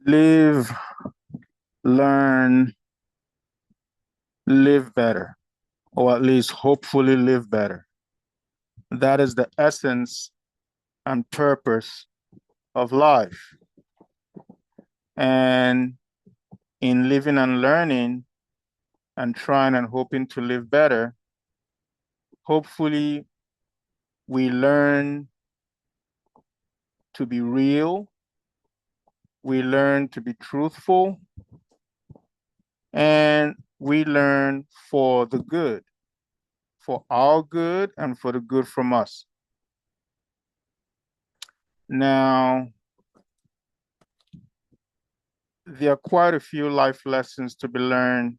Live, learn, live better, or at least hopefully live better. That is the essence and purpose of life. And in living and learning and trying and hoping to live better, hopefully we learn to be real, we learn to be truthful, and we learn for the good, for our good and for the good from us. Now, there are quite a few life lessons to be learned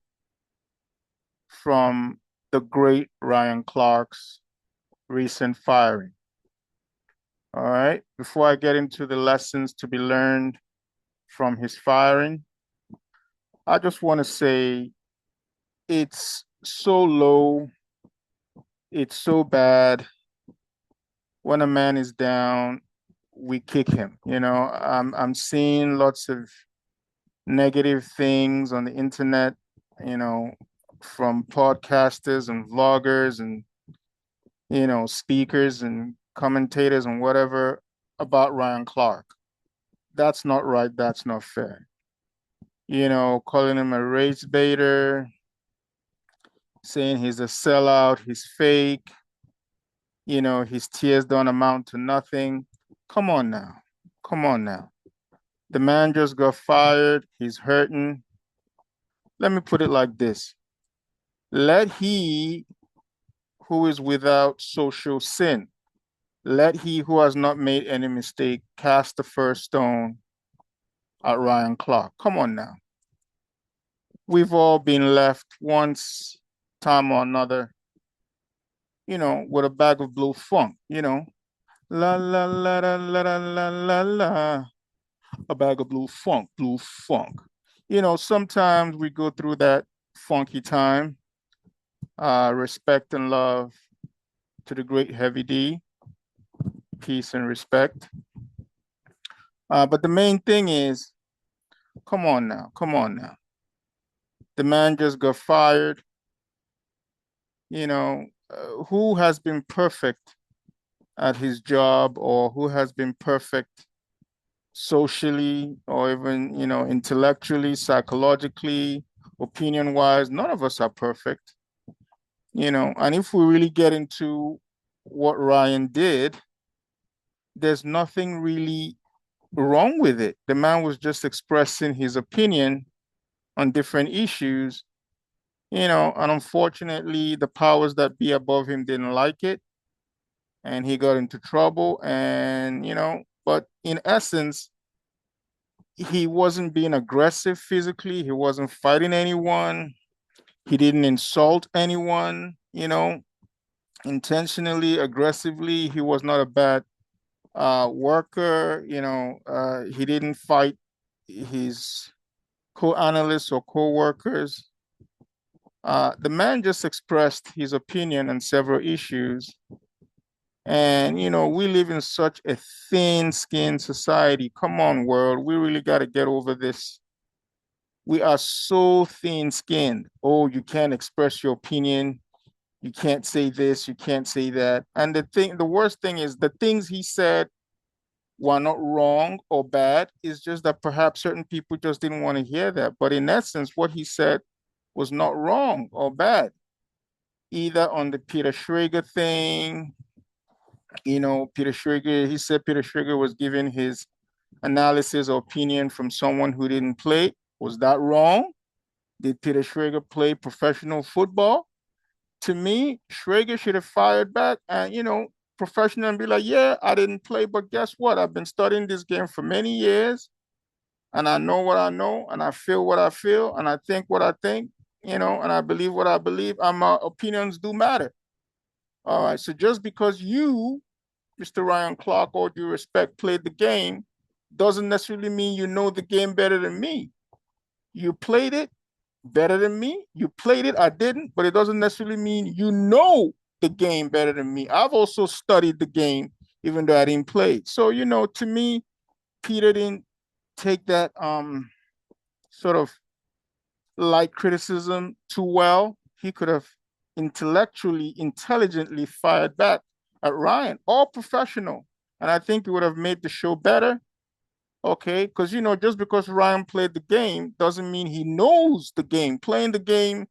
from the great Ryan Clark's recent firing. All right. Before I get into the lessons to be learned from his firing, I just want to say it's so low, it's so bad. When a man is down, we kick him. I'm seeing lots of negative things on the internet, you know, from podcasters and vloggers and speakers and commentators and whatever about Ryan Clark. That's not right. That's not fair. Calling him a race baiter, saying he's a sellout, he's fake, his tears don't amount to nothing. Come on now. Come on now. The man just got fired. He's hurting. Let me put it like this. Let he who is without social sin, let he who has not made any mistake cast the first stone at Ryan Clark. Come on now. We've all been left once, time or another, with a bag of blue funk. La la la la la la la la la. A bag of blue funk, blue funk. Sometimes we go through that funky time. Respect and love to the great Heavy D. Peace and respect. But the main thing is, come on now, come on now. The man just got fired. Who has been perfect at his job or who has been perfect socially or even, intellectually, psychologically, opinion wise? None of us are perfect, and if we really get into what Ryan did, there's nothing really wrong with it. The man was just expressing his opinion on different issues, and unfortunately, the powers that be above him didn't like it, and he got into trouble. And, but in essence, he wasn't being aggressive physically, he wasn't fighting anyone, he didn't insult anyone, intentionally, aggressively. He was not a bad worker, he didn't fight his co-analysts or co-workers. The man just expressed his opinion on several issues. And, we live in such a thin-skinned society. Come on, world. We really got to get over this. We are so thin-skinned. Oh, you can't express your opinion. You can't say this. You can't say that. And the worst thing is the things he said were not wrong or bad. It's just that perhaps certain people just didn't want to hear that. But in essence, what he said was not wrong or bad, either on the Peter Schrager thing. Peter Schrager, he said Peter Schrager was giving his analysis or opinion from someone who didn't play. Was that wrong? Did Peter Schrager play professional football? To me, Schrager should have fired back and, professional and be like, yeah, I didn't play, but guess what? I've been studying this game for many years and I know what I know and I feel what I feel and I think what I think, and I believe what I believe, and my opinions do matter. All right. So just because you, Mr. Ryan Clark, all due respect, played the game doesn't necessarily mean you know the game better than me. You played it better than me. You played it, I didn't, but it doesn't necessarily mean you know the game better than me. I've also studied the game, even though I didn't play it. So, to me, Peter didn't take that sort of light criticism too well. He could have intellectually, intelligently fired back at Ryan, all professional. And I think it would have made the show better. Okay, because just because Ryan played the game doesn't mean he knows the game. Playing the game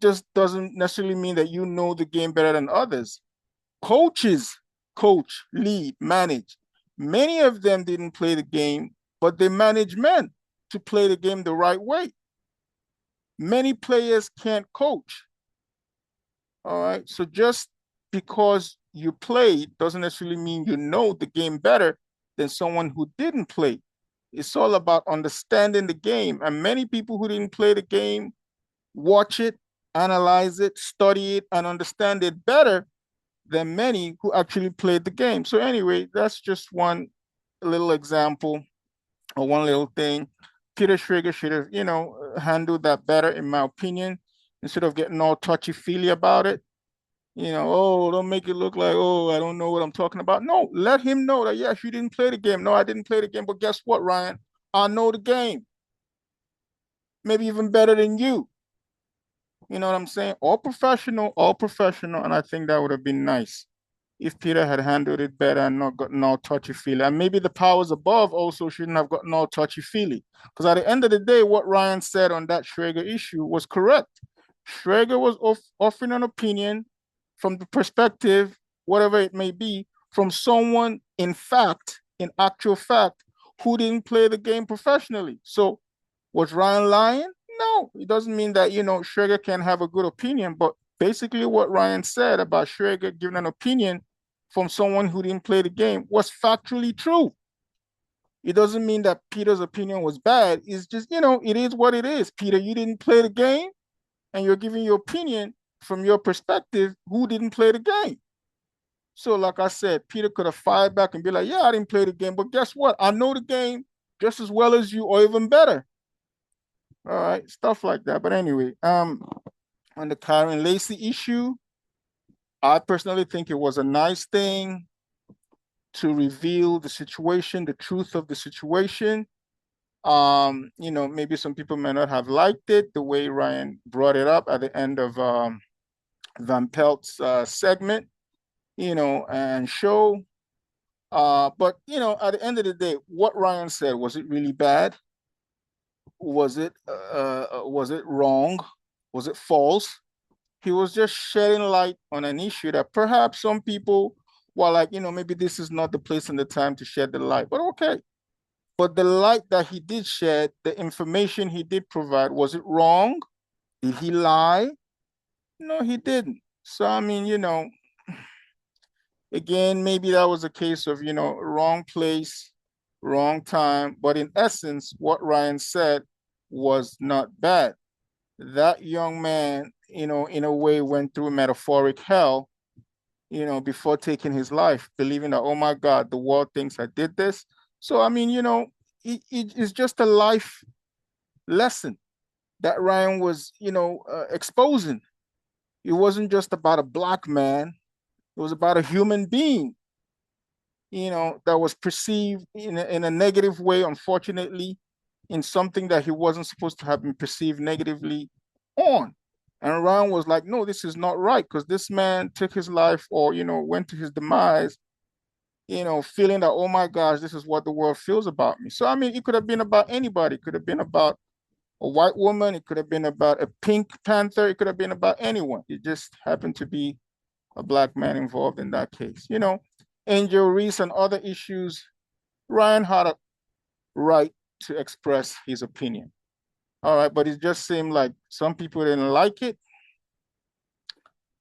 just doesn't necessarily mean that you know the game better than others. Coaches coach, lead, manage. Many of them didn't play the game, but they manage men to play the game the right way. Many players can't coach. All right. So just because you played doesn't necessarily mean you know the game better than someone who didn't play. It's all about understanding the game. And many people who didn't play the game watch it, analyze it, study it, and understand it better than many who actually played the game. So anyway, that's just one little example or one little thing. Peter Schrager should have, handled that better, in my opinion, instead of getting all touchy-feely about it. Oh, don't make it look like, oh, I don't know what I'm talking about. No, let him know that, yes, you didn't play the game. No, I didn't play the game. But guess what, Ryan? I know the game. Maybe even better than you. You know what I'm saying? All professional, all professional. And I think that would have been nice if Peter had handled it better and not gotten all touchy-feely. And maybe the powers above also shouldn't have gotten all touchy-feely. Because at the end of the day, what Ryan said on that Schrager issue was correct. Schrager was offering an opinion from the perspective, whatever it may be, from someone in fact, in actual fact, who didn't play the game professionally. So was Ryan lying? No, it doesn't mean that, Schrager can have a good opinion, but basically what Ryan said about Schrager giving an opinion from someone who didn't play the game was factually true. It doesn't mean that Peter's opinion was bad. It's just, it is what it is. Peter, you didn't play the game and you're giving your opinion from your perspective who didn't play the game. So like I said, Peter could have fired back and be like, yeah, I didn't play the game, but guess what? I know the game just as well as you or even better. All right, stuff like that. But anyway, on the Karen Lacey issue, I personally think it was a nice thing to reveal the situation, the truth of the situation. Maybe some people may not have liked it the way Ryan brought it up at the end of Van Pelt's segment, and show. But at the end of the day, what Ryan said, was it really bad? Was it wrong? Was it false? He was just shedding light on an issue that perhaps some people were like, maybe this is not the place and the time to shed the light. But okay. But the light that he did shed, the information he did provide, was it wrong? Did he lie? No, he didn't. So I mean, again, maybe that was a case of, wrong place, wrong time. But in essence, what Ryan said was not bad. That young man, in a way went through metaphoric hell, before taking his life, believing that, oh my God, the world thinks I did this. So, I mean, it's just a life lesson that Ryan was, exposing. It wasn't just about a black man. It was about a human being, that was perceived in a negative way, unfortunately, in something that he wasn't supposed to have been perceived negatively on. And Ryan was like, no, this is not right, because this man took his life, or, went to his demise, feeling that, oh my gosh, this is what the world feels about me. So, I mean, it could have been about anybody. It could have been about a white woman. It could have been about a Pink Panther. It could have been about anyone. It just happened to be a black man involved in that case. Angel Reese and other issues, Ryan had a right to express his opinion. All right, but it just seemed like some people didn't like it,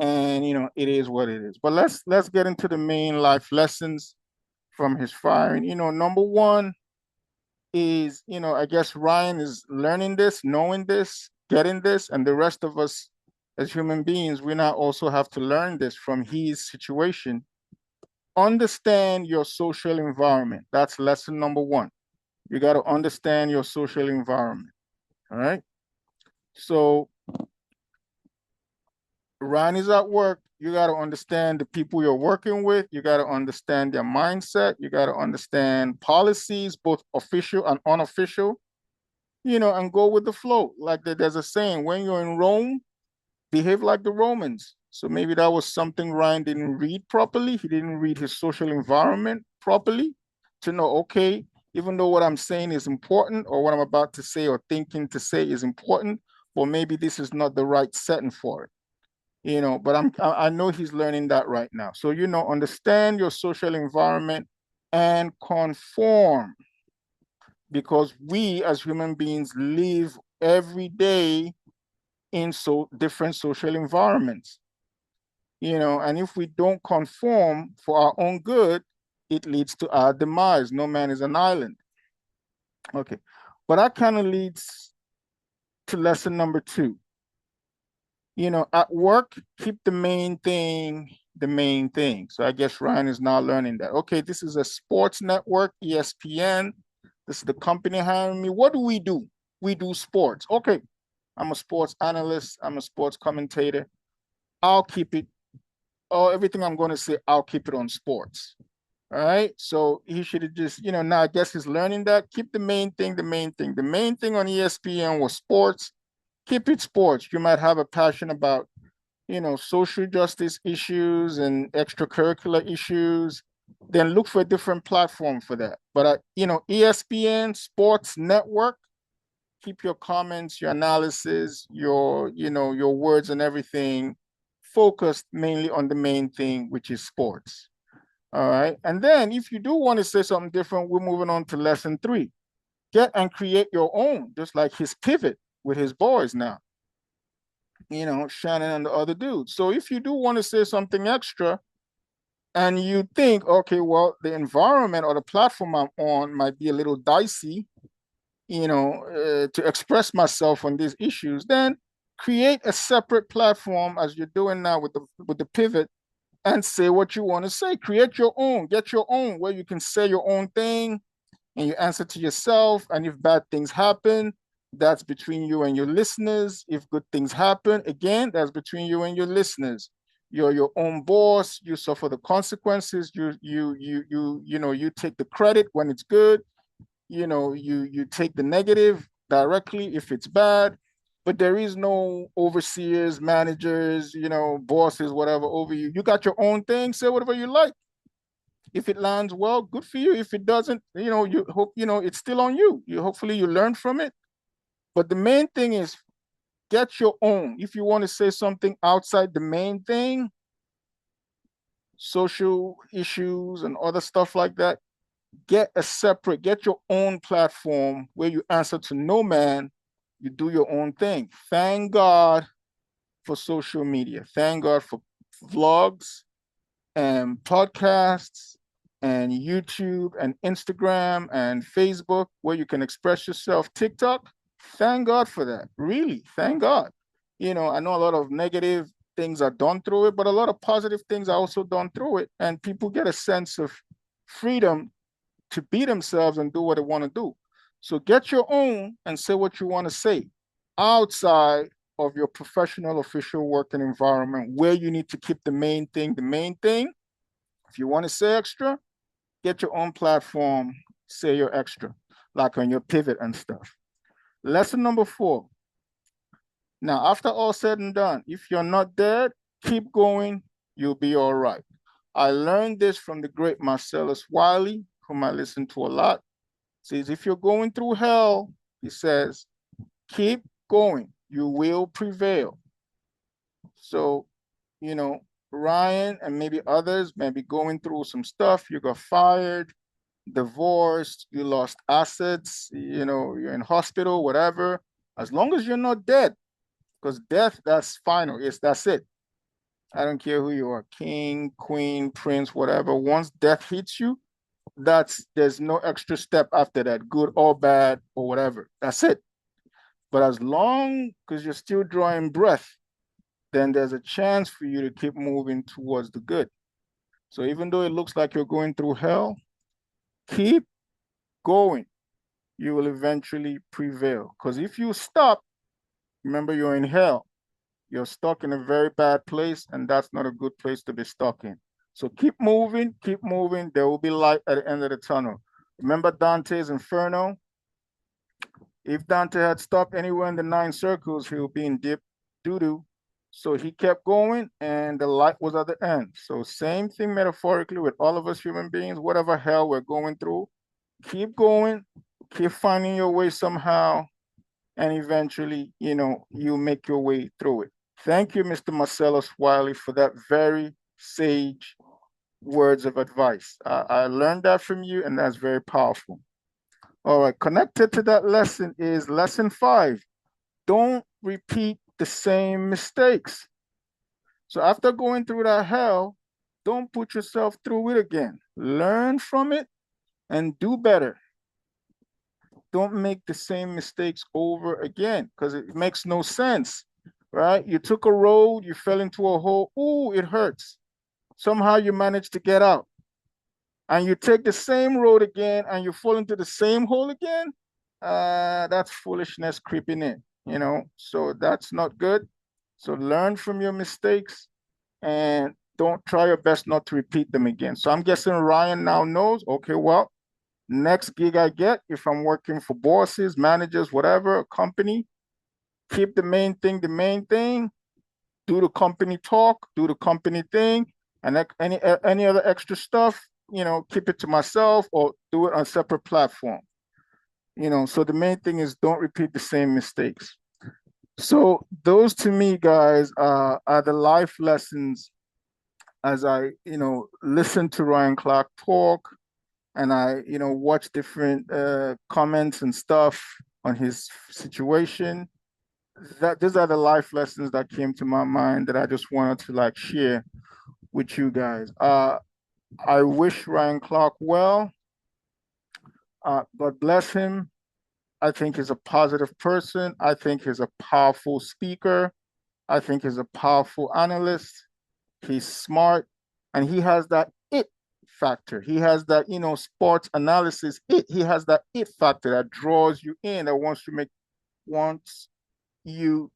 and it is what it is. But let's get into the main life lessons from his firing. Number one is, I guess Ryan is learning this, knowing this, getting this, and the rest of us as human beings, we now also have to learn this from his situation. Understand your social environment. That's lesson number one. You got to understand your social environment. All right. So Ryan is at work You got to understand the people you're working with. You got to understand their mindset. You got to understand policies, both official and unofficial, and go with the flow. Like there's a saying, when you're in Rome, behave like the Romans. So maybe that was something Ryan didn't read properly. He didn't read his social environment properly to know, okay, even though what I'm saying is important or what I'm about to say or thinking to say is important, well, maybe this is not the right setting for it. But I know he's learning that right now. So, understand your social environment and conform, because we as human beings live every day in different social environments, and if we don't conform for our own good, it leads to our demise. No man is an island. Okay. But that kind of leads to lesson number 2. At work, keep the main thing the main thing. So I guess Ryan is now learning that. Okay, this is a sports network, ESPN. This is the company hiring me. What do? We do sports. Okay, I'm a sports analyst. I'm a sports commentator. I'll keep it. Oh, everything I'm going to say, I'll keep it on sports. All right. So he should have just, now I guess he's learning that. Keep the main thing the main thing. The main thing on ESPN was sports. Keep it sports. You might have a passion about, social justice issues and extracurricular issues. Then look for a different platform for that. But, ESPN, Sports Network, keep your comments, your analysis, your words and everything focused mainly on the main thing, which is sports. All right. And then if you do want to say something different, we're moving on to lesson 3. Get and create your own, just like his pivot with his boys now, Shannon and the other dudes. So if you do want to say something extra and you think, okay, well, the environment or the platform I'm on might be a little dicey, to express myself on these issues, then create a separate platform as you're doing now with the pivot and say what you want to say. Create your own, get your own, where you can say your own thing and you answer to yourself. And if bad things happen, that's between you and your listeners. If good things happen, again, that's between you and your listeners. You're your own boss. You suffer the consequences. You take the credit when it's good. You take the negative directly if it's bad. But there is no overseers, managers, bosses, whatever over you. You got your own thing. Say whatever you like. If it lands well, good for you. If it doesn't, you hope, it's still on you. Hopefully you learn from it. But the main thing is get your own. If you want to say something outside the main thing, social issues and other stuff like that, get your own platform where you answer to no man. You do your own thing. Thank God for social media. Thank God for vlogs and podcasts and YouTube and Instagram and Facebook where you can express yourself. TikTok, thank God for that. Really, thank God. I know a lot of negative things are done through it, but a lot of positive things are also done through it. And people get a sense of freedom to be themselves and do what they want to do. So get your own and say what you want to say outside of your professional official working environment where you need to keep the main thing the main thing. If you want to say extra, get your own platform, say your extra, like on your pivot and stuff. Lesson number 4. Now, after all said and done, if you're not dead, keep going, you'll be all right. I learned this from the great Marcellus Wiley, whom I listen to a lot. He says, if you're going through hell, he says, keep going, you will prevail. So, Ryan and maybe others may be going through some stuff. You got fired, divorced, you lost assets, you're in hospital, whatever. As long as you're not dead, because death, that's final. That's it. I don't care who you are, king, queen, prince, whatever. Once death hits you, there's no extra step after that, good or bad or whatever. That's it. But as long as you're still drawing breath, then there's a chance for you to keep moving towards the good. So even though it looks like you're going through hell, keep going. You will eventually prevail. Because if you stop, remember you're in hell. You're stuck in a very bad place, and that's not a good place to be stuck in. So keep moving, keep moving. There will be light at the end of the tunnel. Remember Dante's Inferno? If Dante had stopped anywhere in the nine circles, he would be in deep doo-doo. So he kept going, and the light was at the end. So same thing metaphorically with all of us human beings, whatever hell we're going through, keep going, keep finding your way somehow, and eventually, you make your way through it. Thank you, Mr. Marcellus Wiley, for that very sage words of advice. I learned that from you, and that's very powerful. All right, connected to that lesson is lesson 5. Don't repeat the same mistakes. So after going through that hell, don't put yourself through it again. Learn from it and do better. Don't make the same mistakes over again because it makes no sense, right? You took a road, you fell into a hole. Ooh, it hurts. Somehow you managed to get out. And you take the same road again and you fall into the same hole again. That's foolishness creeping in. So that's not good. So learn from your mistakes and don't try your best not to repeat them again. So I'm guessing Ryan now knows, okay, well, next gig I get, if I'm working for bosses, managers, whatever, a company, keep the main thing, do the company talk, do the company thing, and any other extra stuff, keep it to myself or do it on a separate platform. So the main thing is don't repeat the same mistakes. So those to me, guys, are the life lessons as I, listen to Ryan Clark talk and I, watch different comments and stuff on his situation. That these are the life lessons that came to my mind that I just wanted to like share with you guys. I wish Ryan Clark well. God bless him. I think he's a positive person. I think he's a powerful speaker. I think he's a powerful analyst. He's smart, and he has that it factor. He has that, sports analysis. He has that it factor that draws you in, that wants you,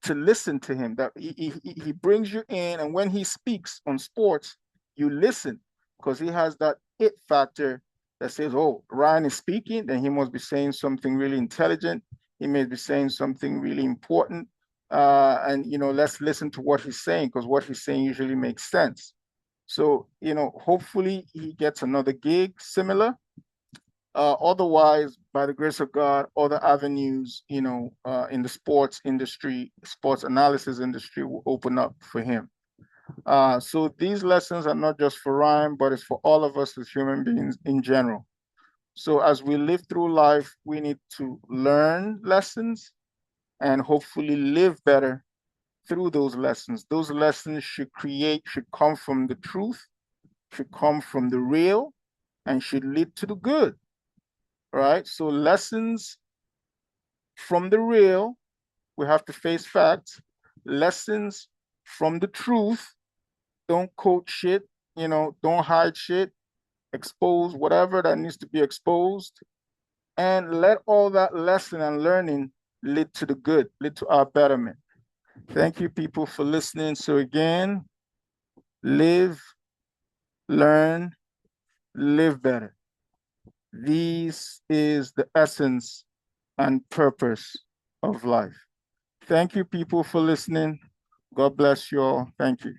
to listen to him. That he brings you in, and when he speaks on sports, you listen because he has that it factor that says, "Oh, Ryan is speaking, then he must be saying something really intelligent. He may be saying something really important." And let's listen to what he's saying because what he's saying usually makes sense. So hopefully he gets another gig similar. Otherwise, by the grace of God, other avenues, in the sports industry, sports analysis industry will open up for him. So these lessons are not just for Ryan, but it's for all of us as human beings in general. So as we live through life, we need to learn lessons and hopefully live better through those lessons. Those lessons should come from the truth, should come from the real, and should lead to the good, right? So lessons from the real, we have to face facts. Lessons from the truth, don't quote shit, don't hide shit, expose whatever that needs to be exposed, and let all that lesson and learning lead to the good, lead to our betterment. Thank you, people, for listening. So again, live, learn, live better. This is the essence and purpose of life. Thank you, people, for listening. God bless you all. Thank you.